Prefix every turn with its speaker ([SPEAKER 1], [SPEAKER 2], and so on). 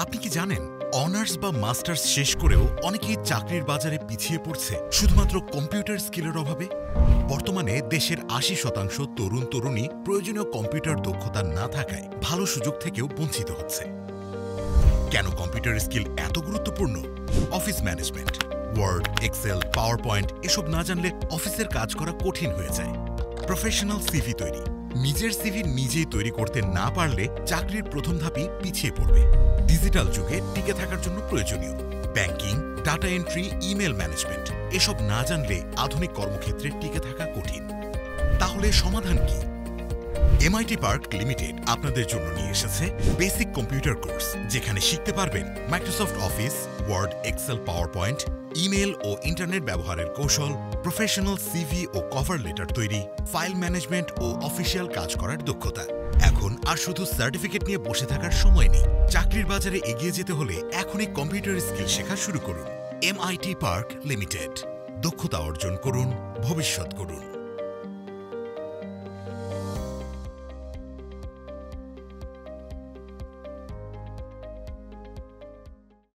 [SPEAKER 1] আপনি কি জানেন অনার্স বা মাস্টার্স শেষ করেও অনেকেই চাকরির বাজারে পিছিয়ে পড়ছে শুধুমাত্র কম্পিউটার স্কিলের অভাবে? বর্তমানে দেশের ৮০% তরুণ তরুণী প্রয়োজনীয় কম্পিউটার দক্ষতা না থাকায় ভালো সুযোগ থেকেও বঞ্চিত হচ্ছে। কেন কম্পিউটার স্কিল এত গুরুত্বপূর্ণ? অফিস ম্যানেজমেন্ট, ওয়ার্ড, এক্সেল, পাওয়ার পয়েন্ট এসব না জানলে অফিসের কাজ করা কঠিন হয়ে যায়। প্রফেশনাল সিভি তৈরি, নিজের সিভি নিজেই তৈরি করতে না পারলে চাকরির প্রথম ধাপই পিছিয়ে পড়বে। ডিজিটাল যুগে টিকে থাকার জন্য প্রয়োজনীয় banking, data entry, email management এসব না জানলে আধুনিক কর্মক্ষেত্রে টিকে থাকা কঠিন। তাহলে সমাধান কি? এমআইটি পার্ক লিমিটেড আপনাদের জন্য নিয়ে এসেছে বেসিক কম্পিউটার কোর্স, যেখানে শিখতে পারবেন Microsoft Office, Word, Excel, power point, email ও ইন্টারনেট ব্যবহারের কৌশল, প্রফেশনাল সিভি ও কভার লেটার তৈরি, ফাইল ম্যানেজমেন্ট ও অফিসিয়াল কাজ করার দক্ষতা। এখন আর শুধু সার্টিফিকেট নিয়ে বসে থাকার সময় নেই। চাকরির বাজারে এগিয়ে যেতে হলে এখনই কম্পিউটার স্কিল শেখা শুরু করুন। এমআইটি পার্ক লিমিটেড, দক্ষতা অর্জন করুন, ভবিষ্যৎ করুন।